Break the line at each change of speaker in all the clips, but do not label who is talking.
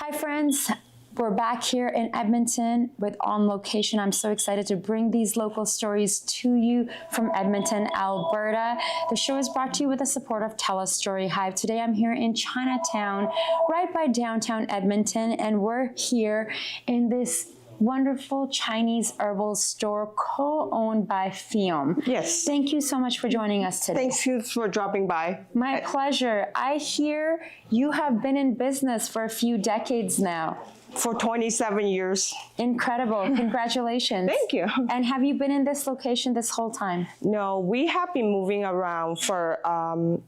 Hi friends, we're back here in Edmonton with On Location. I'm so excited to bring these local stories to you from Edmonton, Alberta. The show is brought to you with the support of TELUS STORYHIVE. Today I'm here in Chinatown, right by downtown Edmonton, and we're here in this wonderful Chinese herbal store co-owned by Fium.
Yes.
Thank you so much for joining us today.
Thank you for dropping by.
My pleasure. I hear you have been in business for a few decades now.
For 27 years.
Incredible. Congratulations.
Thank you.
And have you been in this location this whole time?
No, we have been moving around for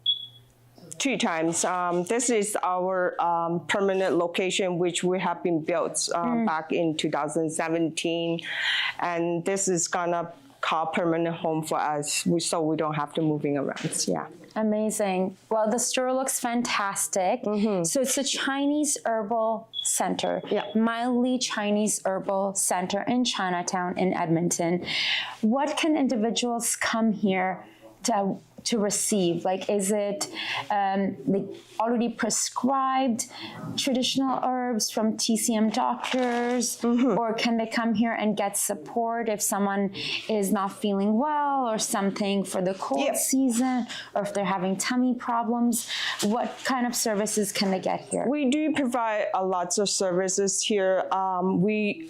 2 times. This is our permanent location, which we have been built back in 2017. And this is gonna call permanent home for us, so we don't have to moving around. Yeah.
Amazing. Well, the store looks fantastic. So it's a Chinese herbal center, Mildly Chinese Herbal Center in Chinatown in Edmonton. What can individuals come here to receive? Like, is it like already prescribed traditional herbs from TCM doctors, or can they come here and get support if someone is not feeling well or something for the cold season, or if they're having tummy problems? What kind of services can they get here?
We do provide lots of services here.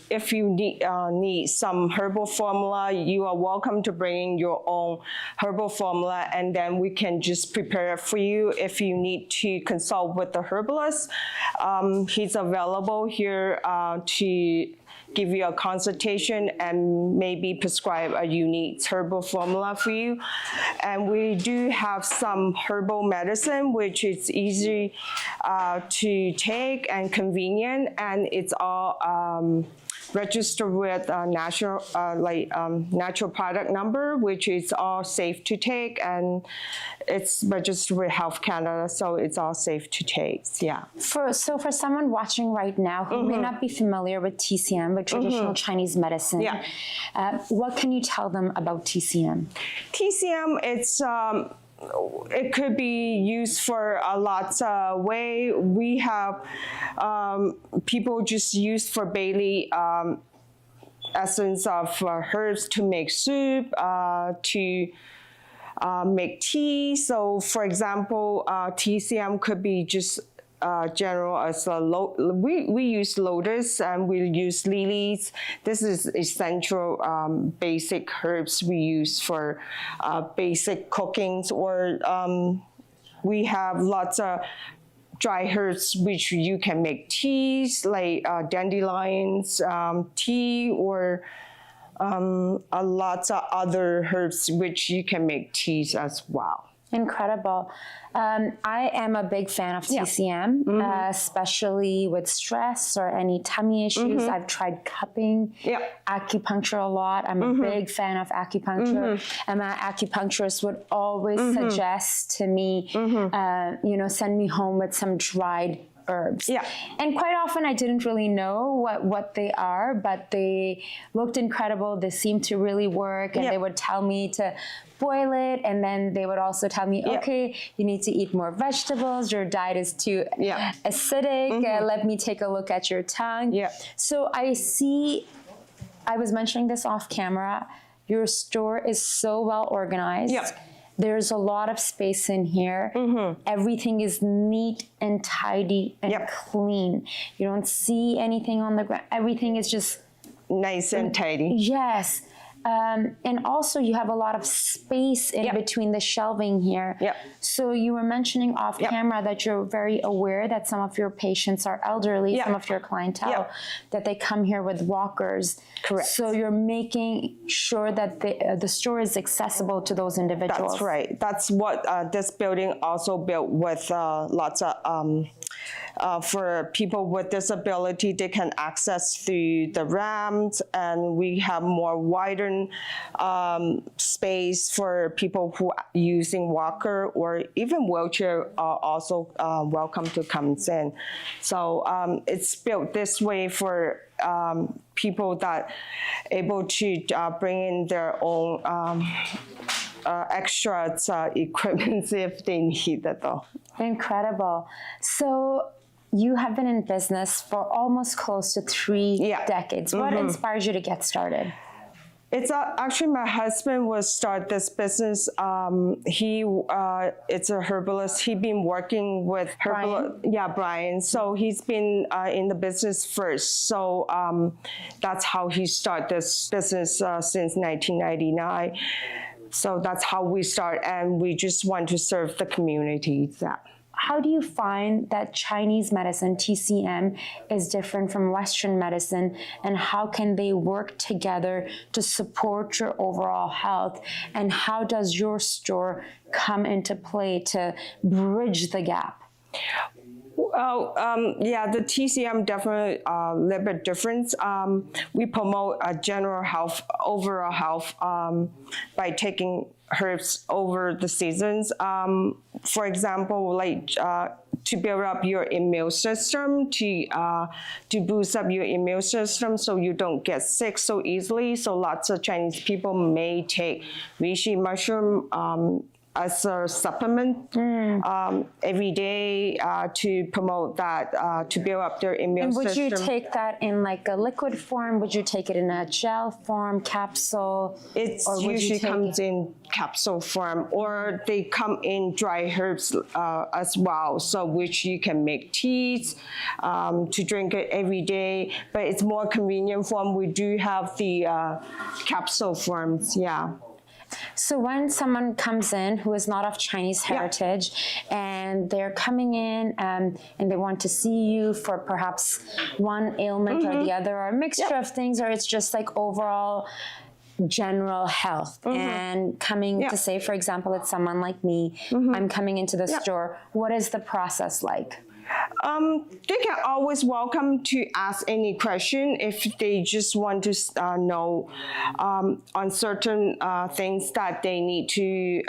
If you need some herbal formula, you are welcome to bring in your own herbal formula, and then we can just prepare it for you. If you need to consult with the herbalist, he's available here to give you a consultation and maybe prescribe a unique herbal formula for you. And we do have some herbal medicine, which is easy to take and convenient, and it's all registered with a natural product number, which is all safe to take, and it's registered with Health Canada, so it's all safe to take. Yeah.
So for someone watching right now who may not be familiar with TCM, with traditional Chinese medicine, what can you tell them about TCM?
TCM, it could be used for a lot of way. We have people just use for daily essence of herbs to make soup, to make tea. So for example, TCM could be just general as we use lotus and we use lilies. This is essential basic herbs we use for basic cookings, or we have lots of dry herbs which you can make teas, like dandelions tea, or a lot of other herbs which you can make teas as well.
Incredible. I am a big fan of TCM, especially with stress or any tummy issues. I've tried cupping, acupuncture a lot. I'm a big fan of acupuncture, and my acupuncturist would always suggest to me, send me home with some dried herbs. And quite often I didn't really know what they are, but they looked incredible. They seemed to really work, and they would tell me to boil it, and then they would also tell me, okay, you need to eat more vegetables, your diet is too acidic, let me take a look at your tongue. So I was mentioning this off camera, your store is so well organized. There's a lot of space in here. Everything is neat and tidy and clean. You don't see anything on the ground. Everything is just
nice and tidy.
Yes. And also you have a lot of space in between the shelving here. So you were mentioning off camera that you're very aware that some of your patients are elderly, some of your clientele, that they come here with walkers.
Correct.
So you're making sure that the store is accessible to those individuals.
That's right. That's what this building also built with lots of for people with disability, they can access through the ramps, and we have more widened space for people who are using walker or even wheelchair are also welcome to come in. So it's built this way for people that able to bring in their own extra equipment if they need it though.
Incredible. So you have been in business for almost close to 3 decades. What inspired you to get started?
It's actually my husband was start this business. It's a herbalist. He's been working with Brian. So he's been in the business first. So that's how he started this business since 1999. So that's how we start, and we just want to serve the community.
How do you find that Chinese medicine, TCM, is different from Western medicine, and how can they work together to support your overall health? And how does your store come into play to bridge the gap?
Well, the TCM definitely a little bit different. We promote a general health, overall health, by taking herbs over the seasons. For example, like to build up your immune system, to boost up your immune system so you don't get sick so easily. So lots of Chinese people may take reishi mushroom as a supplement every day to promote that, to build up their immune system.
And would you take that in like a liquid form? Would you take it in a gel form, capsule?
It usually comes in capsule form, or they come in dry herbs as well, so which you can make teas to drink it every day, but it's more convenient form. We do have the capsule forms,
So when someone comes in who is not of Chinese heritage and they're coming in and they want to see you for perhaps one ailment or the other, or a mixture of things, or it's just like overall general health, and coming to say, for example, it's someone like me, I'm coming into the store, what is the process like?
They can always welcome to ask any question if they just want to know on certain things that they need to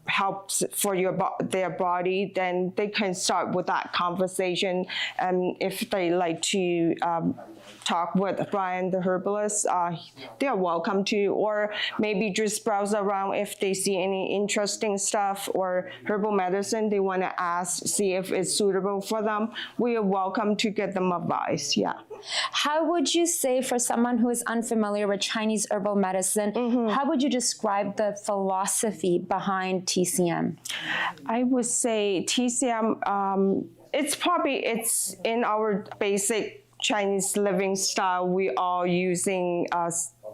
help for their body. Then they can start with that conversation, and if they like to talk with Brian, the herbalist, they are welcome to, or maybe just browse around if they see any interesting stuff or herbal medicine they want to ask, see if it's suitable for them. We are welcome to get them advice,
How would you say, for someone who is unfamiliar with Chinese herbal medicine, how would you describe the philosophy behind TCM?
I would say TCM, it's in our basic Chinese living style. We are using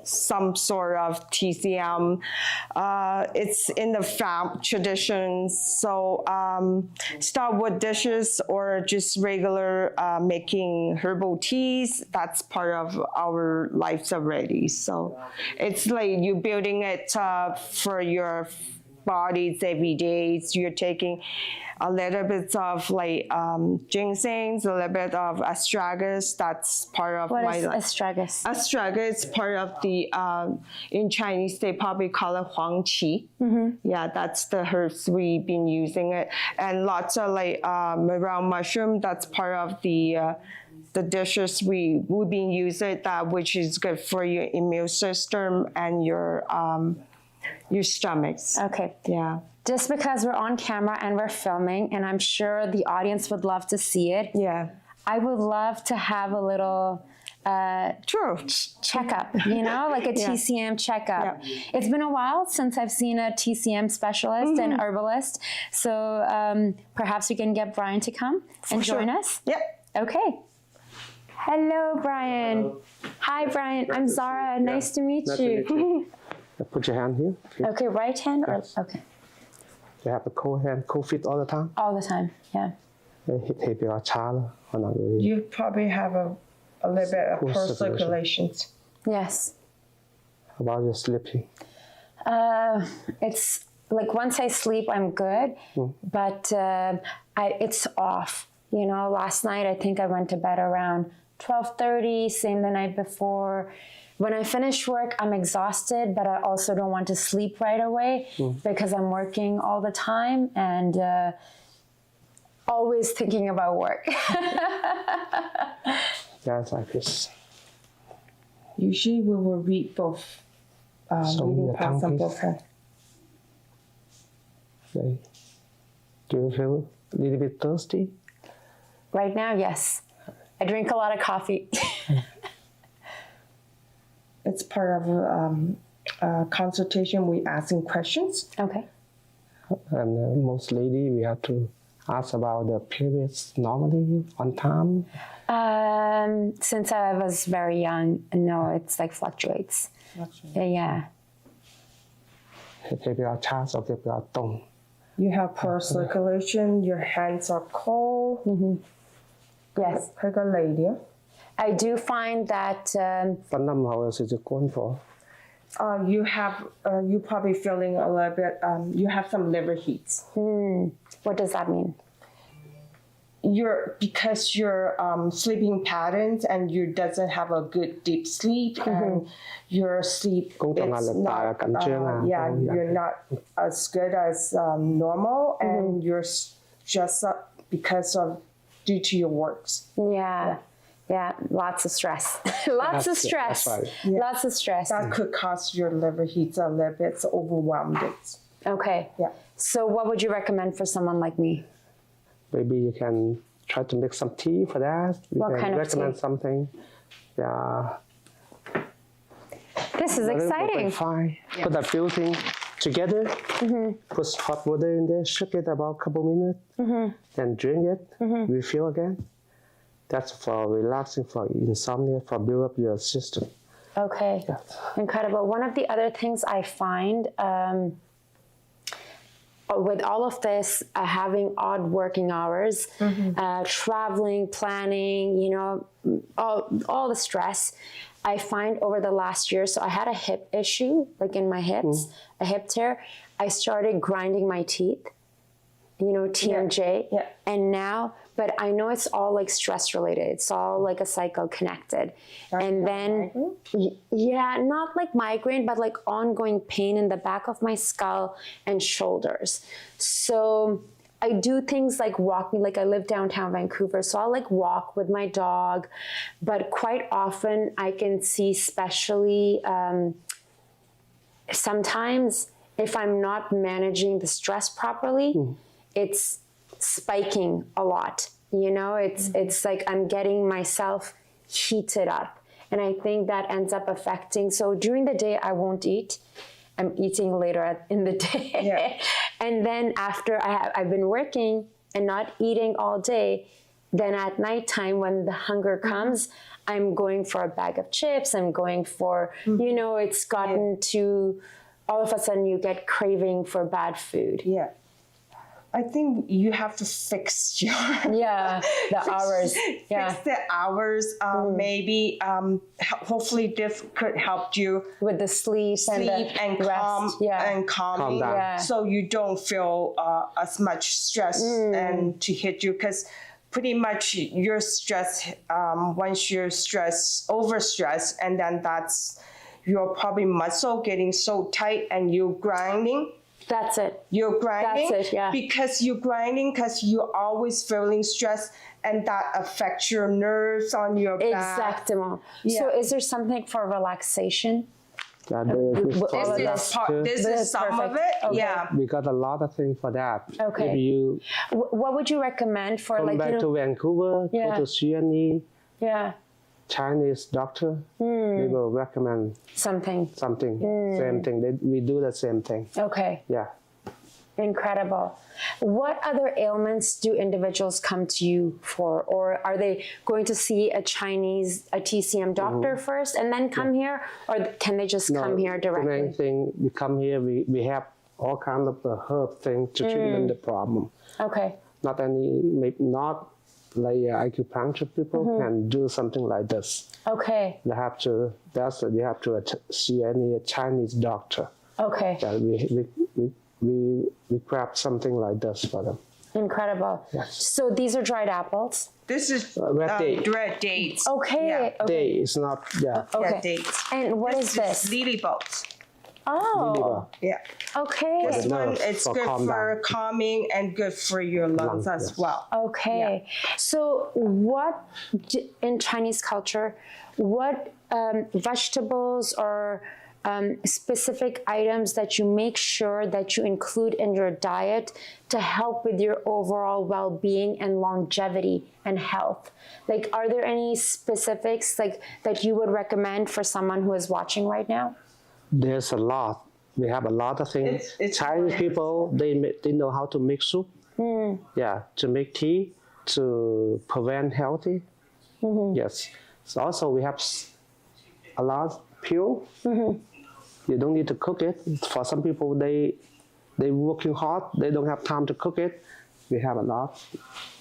some sort of TCM. It's in the traditions. So start with dishes or just regular making herbal teas. That's part of our lives already. So it's like you building it for your bodies every day. So you're taking a little bit of like ginseng, a little bit of astragalus. That's part of
what
my
is
life.
astragalus?
Astragalus is part of the in Chinese they probably call it huangqi. That's the herbs we've been using it, and lots of like morel mushroom. That's part of the dishes we've been using that, which is good for your immune system and your stomachs.
Okay.
Yeah.
Just because we're on camera and we're filming, and I'm sure the audience would love to see it.
Yeah.
I would love to have a little checkup, like a TCM checkup. It's been a while since I've seen a TCM specialist and herbalist. So perhaps we can get Brian to come and join us.
Yep.
Okay. Hello, Brian.
Hello.
Hi, Brian. I'm Zara. Nice to meet you.
Put your hand here.
Okay, right hand?
Yes.
Or, okay.
You have a cold hand, cold feet all the time?
All the time, yeah.
氣比較差啦，可能會
You probably have a little bit of poor circulation.
Yes.
How about your sleeping?
It's like once I sleep, I'm good, but it's off. Last night I think I went to bed around 12:30, same the night before. When I finish work, I'm exhausted, but I also don't want to sleep right away because I'm working all the time and always thinking about work.
It's like this.
Usually we will read both. Reading parts on both hands.
Okay. Do you feel a little bit thirsty?
Right now, yes. I drink a lot of coffee.
It's part of a consultation. We asking questions.
Okay.
And most lady, we have to ask about the periods normally on time.
Since I was very young, no, it's like fluctuates. Yeah.
比較差，手腳比較凍。
You have poor circulation. Your hands are cold.
Yes.
佢個脷點？
I do find that
瞓得唔好，有少少肝火。
You probably feeling a little bit. You have some liver heats.
what does that mean?
Because your sleeping patterns and you doesn't have a good deep sleep and your sleep it's not you're not as good as normal and you're just because of due to your works.
Yeah, lots of stress. Lots of stress.
Right.
Lots of stress.
That could cause your liver heats a little bit overwhelmed.
Okay.
Yeah.
So what would you recommend for someone like me?
Maybe you can try to make some tea for that.
What kind of
recommend
tea?
something. Yeah.
This is exciting.
Fine. Yeah. Put a few things together. Put hot water in there. Shake it about a couple minutes. Then drink it. Refill again. That's for relaxing, for insomnia, for build up your system.
Okay.
Yeah.
Incredible. One of the other things I find with all of this, having odd working hours, traveling, planning, you know, all the stress, I find over the last year, so I had a hip issue, like in my hips, a hip tear. I started grinding my teeth, you know, TMJ.
Yeah.
And now, but I know it's all like stress related. It's all like a cycle connected. And then, yeah, not like migraine, but like ongoing pain in the back of my skull and shoulders. So I do things like walking, like I live downtown Vancouver, so I'll like walk with my dog, but quite often I can see, especially sometimes if I'm not managing the stress properly, it's spiking a lot. You know, it's like I'm getting myself heated up. And I think that ends up affecting. So during the day, I won't eat. I'm eating later in the day.
Yeah.
And then after I've been working and not eating all day, then at nighttime when the hunger comes, I'm going for a bag of chips. I'm going for, you know, it's gotten to all of a sudden you get craving for bad food.
Yeah. I think you have to fix your
the hours.
Fix the hours. Maybe hopefully this could help you
with the sleep
and
rest.
calming, so you don't feel as much stress and to hit you, because pretty much your stress once you're overstressed, and then that's your probably muscle getting so tight and you're grinding.
That's it.
You're grinding.
That's it, yeah.
Because you're grinding because you're always feeling stressed, and that affects your nerves on your back.
Exactement. Yeah. So is there something for relaxation?
This is some of it. Okay. Yeah.
We got a lot of things for that.
Okay.
If you
what would you recommend for
come
like
back to Vancouver, go to CNE, Chinese doctor, they will recommend
something.
Same thing. We do the same thing.
Okay.
Yeah.
Incredible. What other ailments do individuals come to you for? Or are they going to see a TCM doctor first and then come here? Or can they just come here directly?
The main thing, we come here, we have all kinds of herb things to treat the problem.
Okay.
Not like acupuncture people can do something like this.
Okay.
You have to see any Chinese doctor.
Okay.
We grab something like this for them.
Incredible.
Yes.
So these are dried apples?
This is
red
dates.
Okay.
Yeah.
Okay.
Dates, not,
Okay.
Dates.
And what is this?
Lily bulbs.
Oh.
Yeah.
Okay.
This one, it's good for calming and good for your lungs as well.
Okay. Yeah. So in Chinese culture, what vegetables or specific items that you make sure that you include in your diet to help with your overall well-being and longevity and health? Like, are there any specifics like that you would recommend for someone who is watching right now?
There's a lot. We have a lot of things. Chinese people, they know how to make soup. Yeah, to make tea, to prevent healthy. Yes. So also we have a lot pill. You don't need to cook it. For some people, they working hard. They don't have time to cook it. We have a lot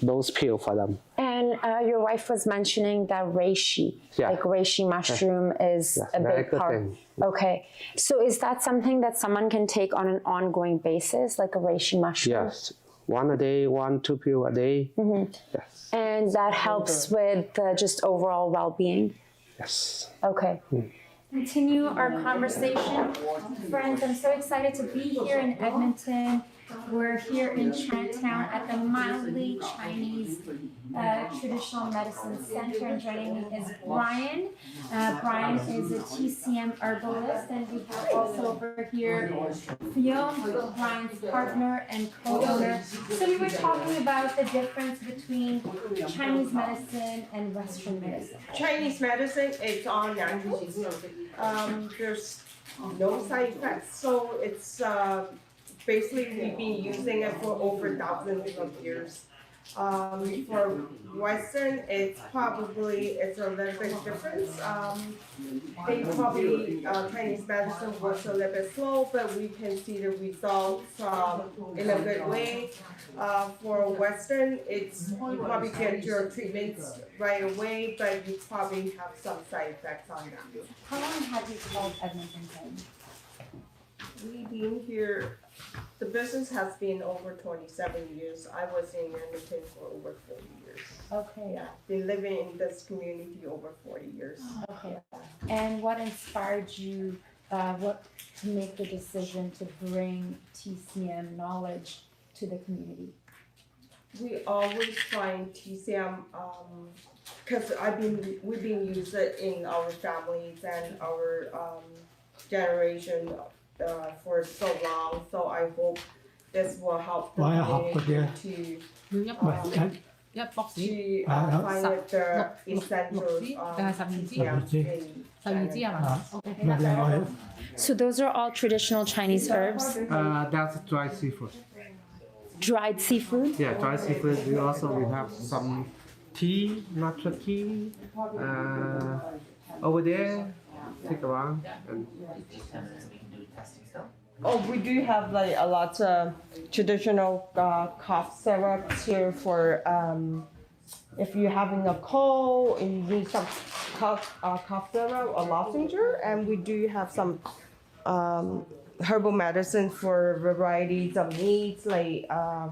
those pill for them.
And your wife was mentioning that reishi, like reishi mushroom, is a big part.
Thing.
Okay, so is that something that someone can take on an ongoing basis, like a reishi mushroom?
Yes, 1 a day, 1-2 pill a day. Yes.
And that helps with just overall well-being.
Yes.
Okay. Continue our conversation. Friends, I'm so excited to be here in Edmonton. We're here in Chinatown at the Mildly Chinese Traditional Medicine Center, and joining me is Brian. Brian is a TCM herbalist, and we have also over here Fiona, Brian's partner and co-owner. So we were talking about the difference between Chinese medicine and Western medicine.
Chinese medicine is all natural. There's no side effects, so it's basically we've been using it for over thousands of years. For Western, it's a little bit different. They probably Chinese medicine works a little bit slow, but we can see the results in a good way. For Western, you probably get your treatments right away, but you probably have some side effects on that.
How long have you called Edmonton home?
We've been here, the business has been over 27 years. I was in Edmonton for over 40 years.
Okay.
Yeah, been living in this community over 40 years.
Okay. And what inspired you to make the decision to bring TCM knowledge to the community?
We always find TCM because we've been using it in our families and our generation for so long. So I hope this will help the community to find the essentials TCM.
So those are all traditional Chinese herbs?
That's dry seafood.
Dried seafood?
Yeah, dry seafood. We have some tea, natural tea. Over there, take around.
We do have like a lot of traditional cough syrups here for if you're having a cold and you need some cough syrup or lozenge, and we do have some herbal medicine for varieties of needs, like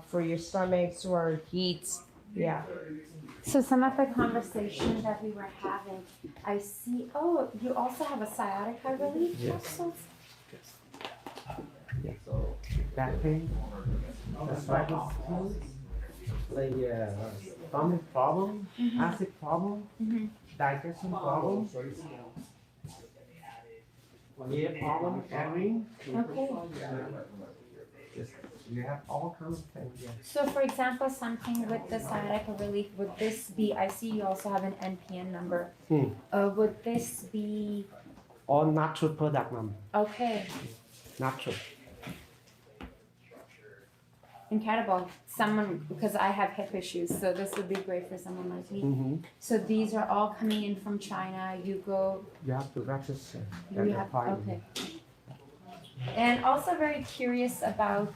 for your stomachs or heats. Yeah.
So some of the conversation that we were having, I see, you also have a sciatica relief capsules?
Yeah, so back pain, arthritis, like stomach problem, acid problem, digestion problem, ear problem, earring. You have all kinds of things. Yeah.
So for example, something with the sciatica relief, would this be, I see you also have an NPN number. Would this be?
All natural product number.
Okay.
Natural.
Incredible. Because I have hip issues, so this would be great for someone like me. So these are all coming in from China. You
have to register.
Okay. And also very curious about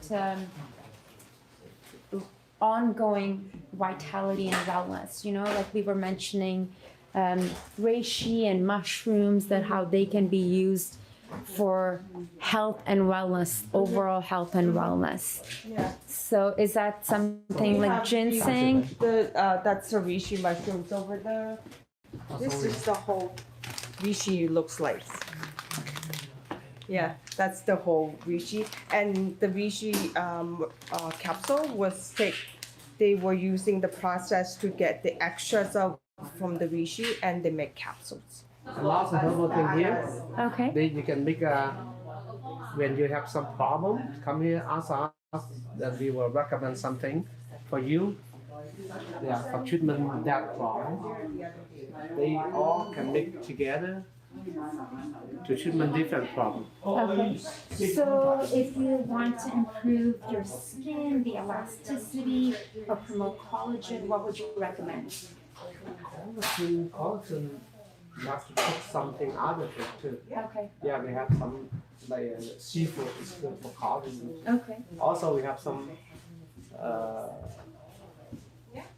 ongoing vitality and wellness. You know, like we were mentioning reishi and mushrooms, that how they can be used for health and wellness, overall health and wellness.
Yeah.
So is that something like ginseng?
That's the reishi mushrooms over there. This is the whole reishi looks like. Yeah, that's the whole reishi. And the reishi capsule was thick. They were using the process to get the extras from the reishi, and they make capsules.
lots of herbal thing here.
Okay.
Then you can make when you have some problem, come here, ask us, then we will recommend something for you. Yeah, for treatment that problem. They all can make together to treatment different problem.
Okay. So if you want to improve your skin, the elasticity, or promote collagen, what would you recommend?
Collagen, you have to put something out of it too.
Okay.
Yeah, we have some like seafood is good for collagen.
Okay.
Also, we have some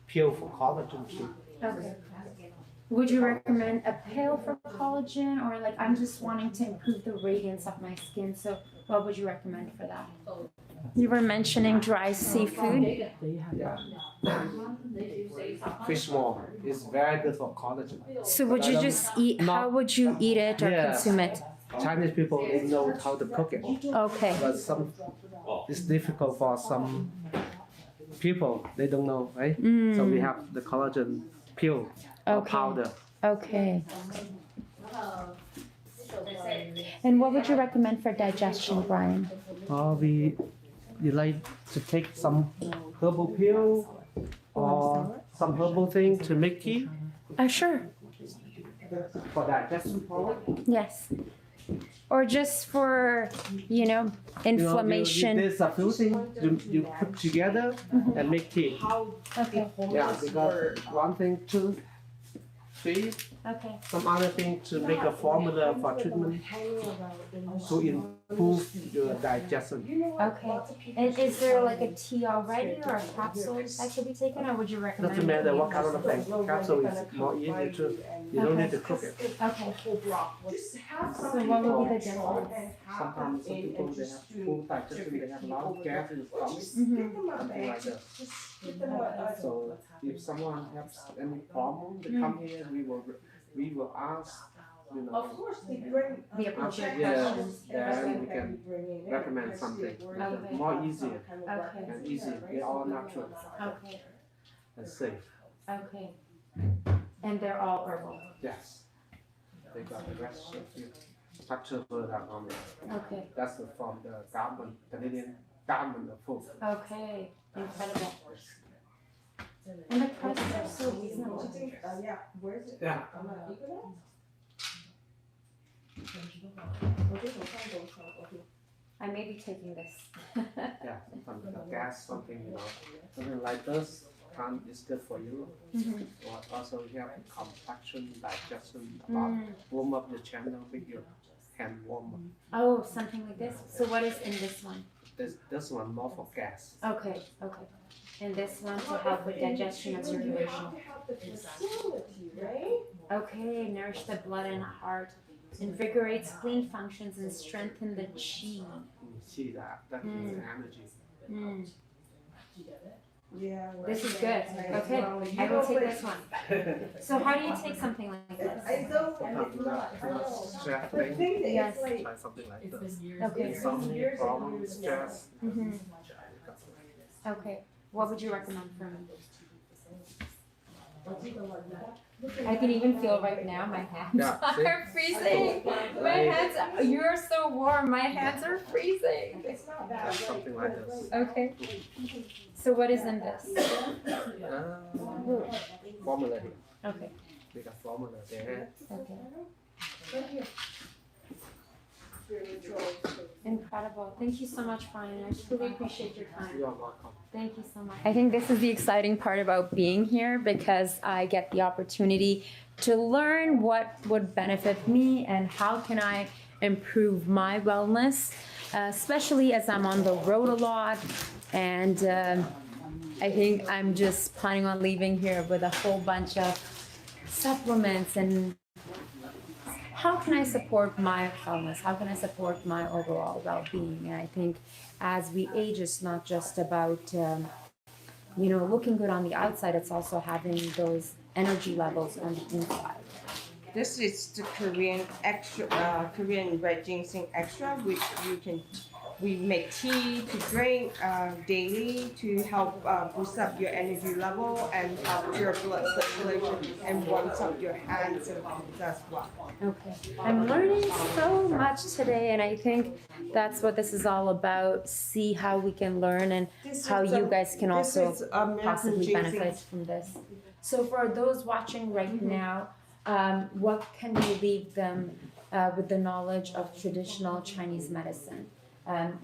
pill for collagen too.
Okay. Would you recommend a pill for collagen, or like I'm just wanting to improve the radiance of my skin? So what would you recommend for that? You were mentioning dry seafood.
Yeah. Fish maw is very good for collagen.
So would you just eat? How would you eat it or
Yeah.
consume it?
Chinese people they know how to cook it,
Okay.
but it's difficult for some people. They don't know, right? So we have the collagen pill or
Okay.
powder.
Okay. And what would you recommend for digestion, Brian?
You like to take some herbal pill or some herbal thing to make tea
Sure.
for digestion problem.
Yes. Or just for, inflammation.
There's a few things you put together and make tea.
Okay.
Yeah, because one thing, two, three,
Okay.
some other thing to make a formula for treatment to improve your digestion.
Okay. And is there like a tea already or a capsule that could be taken, or would you recommend?
Doesn't matter what kind of thing. Capsule is more easy to. You don't need to cook it.
Okay. So what would be the difference?
Sometimes some people they have full digestion, they have a lot of gas in the stomach, something like that. So if someone has any problem, they come here. We will ask.
Of course, we bring
The appropriate
Yeah,
questions.
then we can recommend something more easier
Okay.
and easy. They're all natural
Okay.
and safe.
Okay. And they're all herbal.
Yes. They got the rest of you. Structure for that on it.
Okay.
That's from the government, Canadian government approved.
Okay. Incredible. And the prices are so reasonable.
Yeah, where's it?
Yeah.
I may be taking this.
Yeah, from the gas, something like this. Is good for you. Or also you have complexion, digestion, about warm up the channel, make your hand warmer.
Oh, something like this. So what is in this one?
This one more for gas.
Okay. Okay. And this one to help with digestion and circulation. Okay. Nourish the blood and heart. Invigorates spleen functions and strengthen the chi.
See that? That is the energy.
Yeah.
This is good. Okay, I will take this one. So how do you take something like this?
Stress
The
thing.
thing is,
Yes.
like,
Try something like this.
Okay.
Insomnia, problems, stress.
Okay. What would you recommend for me? I can even feel right now my hands
Yeah, see?
are freezing. My hands, you're so warm. My hands are freezing.
it's not bad.
Something like this.
Okay. So what is in this?
Formula here.
Okay.
We got formula there.
Okay. Incredible. Thank you so much, Brian. I truly appreciate your time.
You are welcome.
Thank you so much. I think this is the exciting part about being here because I get the opportunity to learn what would benefit me and how can I improve my wellness, especially as I'm on the road a lot. And I think I'm just planning on leaving here with a whole bunch of supplements and how can I support my wellness? How can I support my overall well-being? And I think as we age, it's not just about, looking good on the outside. It's also having those energy levels on the inside.
This is the Korean Korean red ginseng extra, which you can we make tea to drink daily to help boost up your energy level and help your blood circulation and warms up your hands and arms as well.
Okay. I'm learning so much today, and I think that's what this is all about. See how we can learn and how you guys can also possibly benefit from this. So for those watching right now, what can you leave them with the knowledge of traditional Chinese medicine?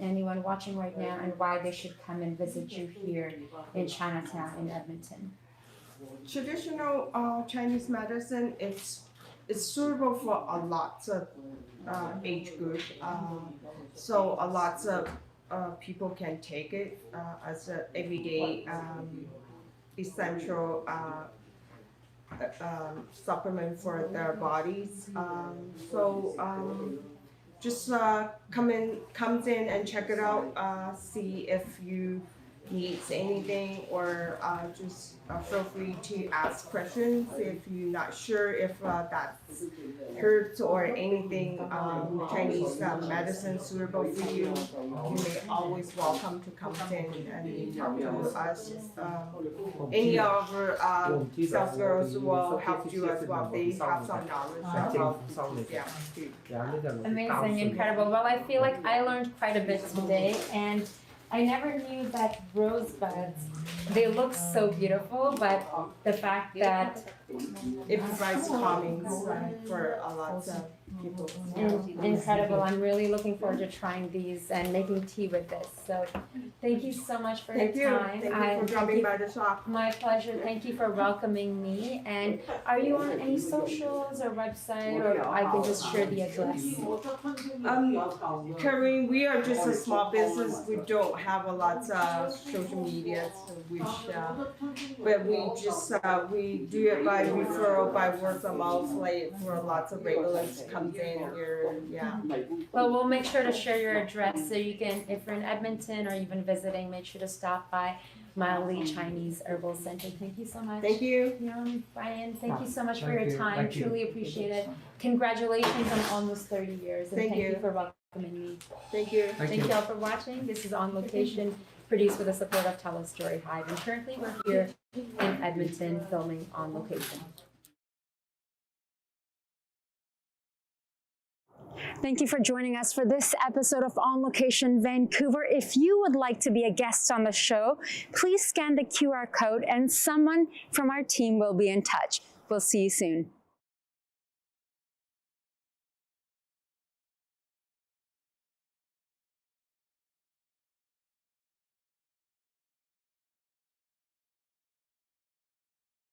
Anyone watching right now, and why they should come and visit you here in Chinatown in Edmonton?
Traditional Chinese medicine is suitable for a lot of age group. So a lot of people can take it as an everyday essential supplement for their bodies. Just comes in and check it out. See if you need anything, or just feel free to ask questions if you're not sure if that's herbs or anything Chinese medicine suitable for you. You may always welcome to come in and talk to us. Any of our sales girls will help you as well. They have some knowledge about
Amazing, incredible. Well, I feel like I learned quite a bit today, and I never knew that rosebuds, they look so beautiful, but the fact that
it provides calming for a lot of people.
Incredible. I'm really looking forward to trying these and making tea with this. So thank you so much for your time.
Thank you for dropping by the shop.
My pleasure. Thank you for welcoming me. And are you on any socials or website, or I can just share the address?
Karen, we are just a small business. We don't have a lot of social media, but we just we do it by referral, by word of mouth, like for lots of regulars comes in here. Yeah.
Well, we'll make sure to share your address so you can, if you're in Edmonton or even visiting, make sure to stop by Mildly Chinese Herbal Center. Thank you so much.
Thank you.
Brian, thank you so much for your time. Truly appreciate it. Congratulations on almost 30 years. And thank you for welcoming me.
Thank you.
Thank you all for watching. This is On Location, produced with the support of TELUS STORYHIVE. And currently we're here in Edmonton filming On Location. Thank you for joining us for this episode of On Location Vancouver. If you would like to be a guest on the show, please scan the QR code and someone from our team will be in touch. We'll see you soon.